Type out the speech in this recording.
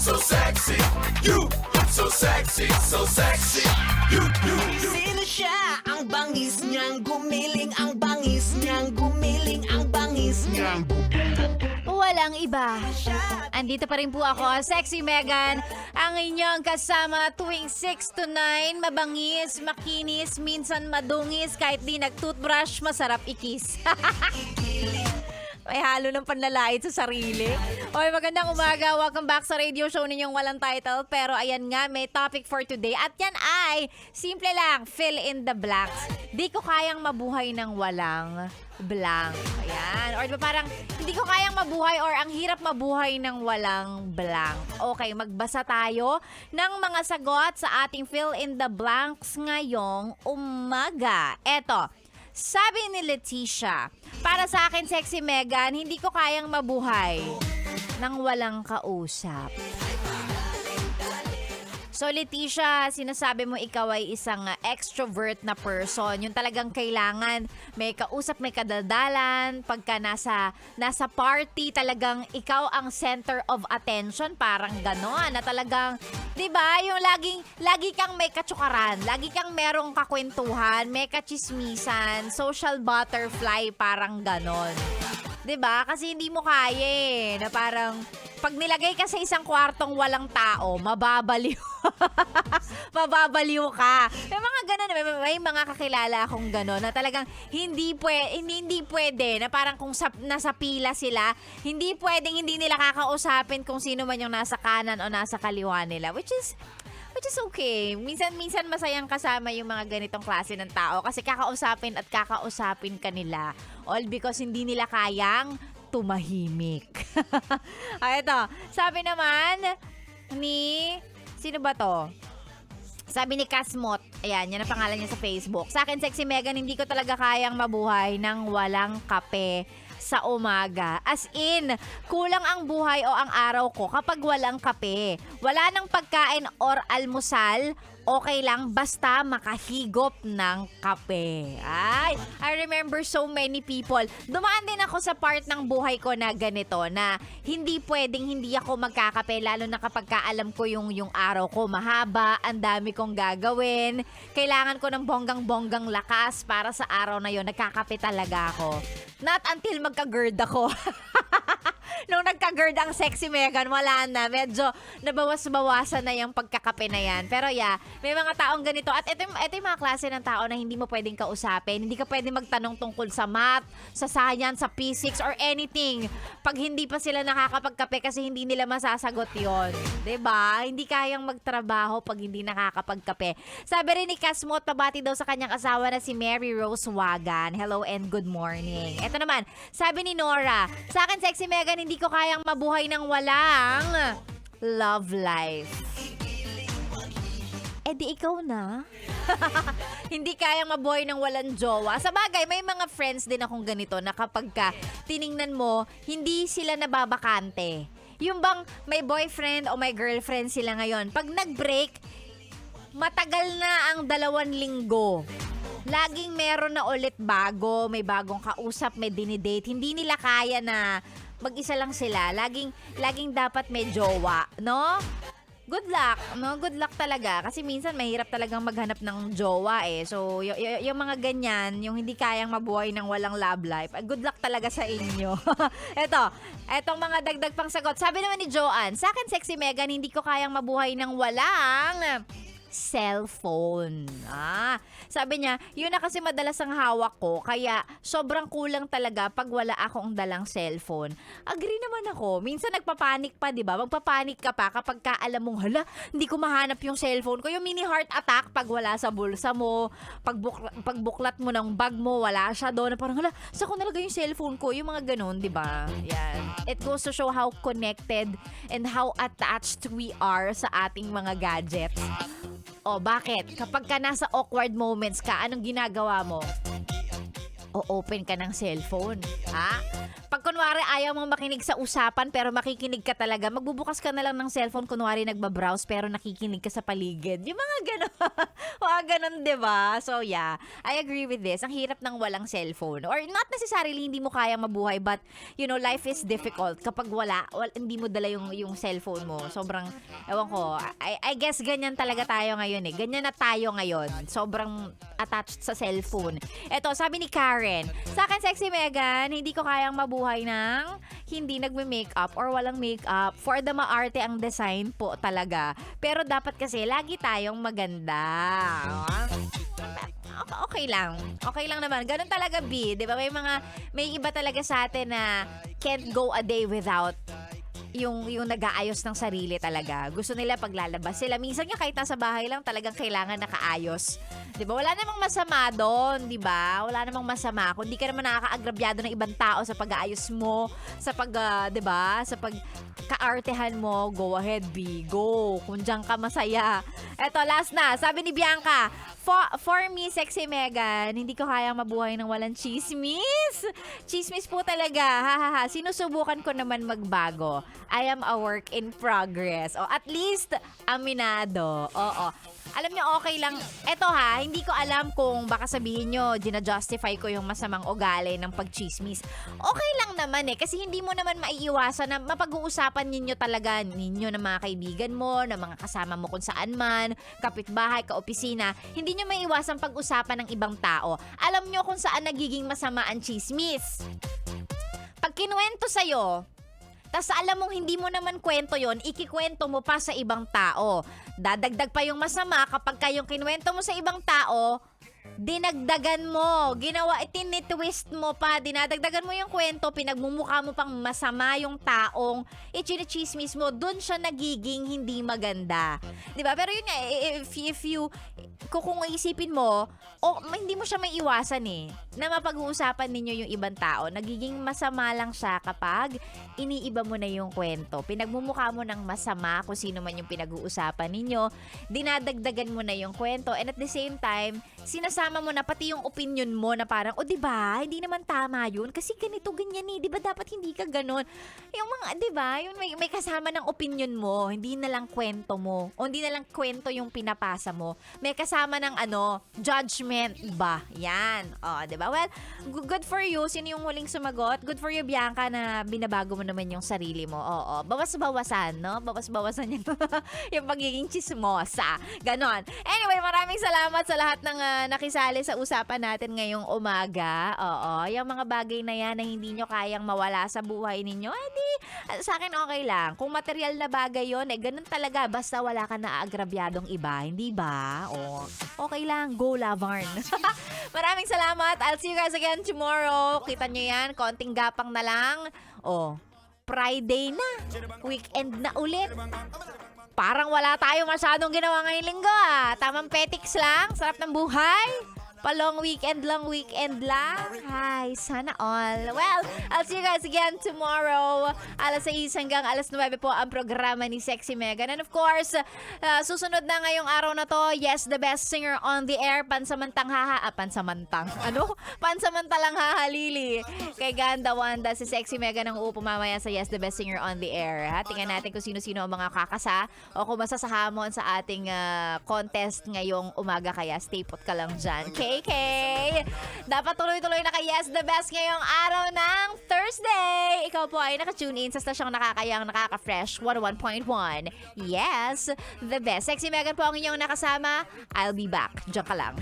so sexy. You look so sexy, so sexy. You. Sino siya? Ang bangis niyang gumiling, ang bangis niyang gumiling, ang bangis niyang Walang iba. Andito pa rin po ako, Sexy Megan, ang inyong kasama tuwing 6 to 9, mabangis, makinis, minsan madungis, kahit di nag-toothbrush, masarap ikis. May halo ng panlalait sa sarili. Okay, magandang umaga. Welcome back sa radio show ninyong walang title. Pero ayan nga, may topic for today. At yan ay, simple lang, fill in the blanks. Di ko kayang mabuhay ng walang blank. Ayan. Or diba parang, hindi ko kayang mabuhay or ang hirap mabuhay ng walang blank. Okay, magbasa tayo ng mga sagot sa ating fill in the blanks ngayong umaga. Eto. Sabi ni Leticia, para sa akin, Sexy Megan, hindi ko kayang mabuhay nang walang kausap. So Leticia, sinasabi mo ikaw ay isang extrovert na person. Yung talagang kailangan may kausap, may kadaldalan. Pagka nasa party, talagang ikaw ang center of attention. Parang gano'n na talagang, di ba? Yung lagi kang may katsukaran. Lagi kang merong kakwentuhan, may kachismisan, social butterfly, parang gano'n. 'Di ba? Kasi hindi mo kaya na parang pag nilagay ka sa isang kwartong walang tao, mababaliw. Mababaliw ka. May mga ganun, may mga kakilala akong gano'n na talagang hindi pwede na parang kung nasa pila sila, hindi pwedeng hindi nila kakausapin kung sino man yung nasa kanan o nasa kaliwa nila, which is okay. Minsan masayang kasama yung mga ganitong klase ng tao kasi kakausapin ka nila. All because hindi nila kayang tumahimik. Ito, sabi naman ni, sino ba to? Sabi ni Kasmot, ayan, yan ang pangalan niya sa Facebook. Sa akin, Sexy Megan, hindi ko talaga kayang mabuhay ng walang kape sa umaga. As in, kulang ang buhay o ang araw ko kapag walang kape. Wala nang pagkain or almusal, okay lang basta makahigop ng kape. Ay, I remember so many people. Dumaan din ako sa part ng buhay ko na ganito, na hindi pwedeng hindi ako magkakape, lalo na kapag alam ko yung araw ko mahaba, ang dami kong gagawin. Kailangan ko ng bonggang-bonggang lakas para sa araw na yon. Nagkakape talaga ako. Not until magka-GERD ako. Nung nagka-GERD ang Sexy Megan, wala na. Medyo nabawas-bawasan na yung pagkakape na yan. Pero yeah, may mga taong ganito. At ito yung mga klase ng tao na hindi mo pwedeng kausapin. Hindi ka pwedeng magtanong tungkol sa math, sa science, sa physics, or anything. Pag hindi pa sila nakakapagkape kasi hindi nila masasagot yon. 'Di ba? Hindi kayang magtrabaho pag hindi nakakapagkape. Sabi rin ni Kasmot, pabati daw sa kanyang asawa na si Mary Rose Wagan. Hello and good morning. Ito naman, sabi ni Nora, sa akin, Sexy Megan, hindi ko kayang mabuhay ng walang love life. Eh di ikaw na. Hindi kayang mabuhay ng walang jowa. Sa bagay, may mga friends din akong ganito na kapag tiningnan mo, hindi sila nababakante. Yung bang may boyfriend o may girlfriend sila ngayon, pag nag-break, matagal na ang 2 linggo. Laging meron na ulit bago, may bagong kausap, may dinidate. Hindi nila kaya na mag-isa lang sila. Laging dapat may jowa, no? Good luck, no? Good luck talaga. Kasi minsan mahirap talagang maghanap ng jowa eh. So, yung mga ganyan, yung hindi kayang mabuhay ng walang love life, good luck talaga sa inyo. Etong mga dagdag pang sagot. Sabi naman ni Joanne, sa akin, Sexy Megan, hindi ko kayang mabuhay ng walang cellphone. Sabi niya, yun na kasi madalas ang hawak ko, kaya sobrang kulang talaga pag wala akong dalang cellphone. Agree naman ako. Minsan nagpapanik pa, di ba? Magpapanik ka pa kapag alam mong, hala, hindi ko mahanap yung cellphone ko. Yung mini heart attack pag wala sa bulsa mo, pagbuklat mo ng bag mo, wala siya doon. Parang, hala, saan ko nalagay yung cellphone ko? Yung mga ganun, di ba? Yan. It goes to show how connected and how attached we are sa ating mga gadgets. O, bakit? Kapag ka nasa awkward moments ka, anong ginagawa mo? O open ka ng cellphone. Ha? Pag kunwari ayaw mong makinig sa usapan pero makikinig ka talaga, magbubukas ka na lang ng cellphone, kunwari nagbabrowse pero nakikinig ka sa paligid. Yung mga gano'n. Mga gano'n, diba? So yeah, I agree with this. Ang hirap ng walang cellphone. Or not necessarily hindi mo kaya mabuhay, but you know, life is difficult kapag hindi mo dala yung cellphone mo. Sobrang, ewan ko, I guess ganyan talaga tayo ngayon eh. Ganyan na tayo ngayon. Sobrang attached sa cellphone. Eto, sabi ni Karen, sa akin, Sexy Megan, hindi ko kayang mabuhay ng hindi nagme-makeup or walang makeup. For the maarte ang design po talaga. Pero dapat kasi lagi tayong maganda. Okay lang. Okay lang naman. Ganun talaga, B. Di ba? May iba talaga sa atin na can't go a day without yung nag-aayos ng sarili talaga. Gusto nila paglalabas sila. Minsan nga kahit nasa bahay lang talagang kailangan nakaayos. 'Di ba? Wala namang masama doon, 'di ba? Wala namang masama. Kung di ka naman nakakaagrabyado ng ibang tao sa pag-aayos mo, sa 'di ba? Sa pagkaartehan mo, go ahead, B. Go. Kung diyan ka masaya. Eto, last na. Sabi ni Bianca, for me, Sexy Megan, hindi ko kayang mabuhay ng walang chismis. Chismis po talaga. Ha. Sinusubukan ko naman magbago. I am a work in progress. O at least, aminado. Oo. Alam niyo, okay lang. Eto ha, hindi ko alam kung baka sabihin nyo, gina-justify ko yung masamang ugali ng pagchismis. Okay lang naman eh, kasi hindi mo naman maiiwasan na mapag-uusapan ninyo talaga, ninyo ng mga kaibigan mo, ng mga kasama mo kung saan man, kapitbahay, kaopisina. Hindi nyo maiiwasan pag-usapan ng ibang tao. Alam nyo kung saan nagiging masama ang chismis. Pag kinuwento sa'yo, tas alam mong hindi mo naman kwento yon, ikikwento mo pa sa ibang tao. Dadagdag pa yung masama kapag kayong kinuwento mo sa ibang tao, dinagdagan mo, tinitwist mo pa, dinadagdagan mo yung kwento, pinagmumukha mo pang masama yung taong ichinichismis mo, dun siya nagiging hindi maganda. 'Di ba? Pero yun nga, if you, kung isipin mo, hindi mo siya maiiwasan eh, na mapag-uusapan ninyo yung ibang tao, nagiging masama lang siya kapag iniiba mo na yung kwento. Pinagmumukha mo ng masama kung sino man yung pinag-uusapan ninyo, dinadagdagan mo na yung kwento, and at the same time, sinasama mo na pati yung opinion mo na parang, diba, hindi naman tama yun kasi ganito, ganyan eh, diba dapat hindi ka ganon. Yung mga, diba, yung may kasama ng opinion mo, hindi na lang kwento mo, o hindi na lang kwento yung pinapasa mo, may kasama ng judgment ba? Yan. Diba? Well, good for you. Sino yung huling sumagot? Good for you, Bianca, na binabago mo naman yung sarili mo. Oo. Bawas-bawasan, no? Bawas-bawasan yung, yung pagiging chismosa. Ganon. Anyway, maraming salamat sa lahat ng nakisali sa usapan natin ngayong umaga. Oo. Yung mga bagay na yan na hindi nyo kayang mawala sa buhay ninyo, sa akin okay lang. Kung material na bagay yon, ganun talaga. Basta wala ka na aagrabyadong iba. Hindi ba? Okay lang. Go, Lavarn. Maraming salamat. I'll see you guys again tomorrow. Kita nyo yan. Konting gapang na lang. Friday na. Weekend na ulit. Parang wala tayo masyadong ginawa ngayong linggo Tamang petiks lang. Sarap ng buhay. Long weekend lang. Hi, sana all. Well, I'll see you guys again tomorrow. 6 hanggang 9 po ang programa ni Sexy Megan. And of course, susunod na ngayong araw na to, yes, the best singer on the air, pansamantalang hahalili. Kay Ganda Wanda, si Sexy Megan ang uupo mamaya sa Yes, the best singer on the air. Tingnan natin kung sino-sino ang mga kakasa o kung masasahamon sa ating contest ngayong umaga. Kaya stay put ka lang dyan. KK! Dapat tuloy-tuloy na kay Yes, the best ngayong araw ng Thursday. Ikaw po ay nakatune in sa stasyong nakakayang, nakaka-fresh 101.1. Yes, the best. Sexy Megan po ang inyong nakasama. I'll be back. Diyan ka lang.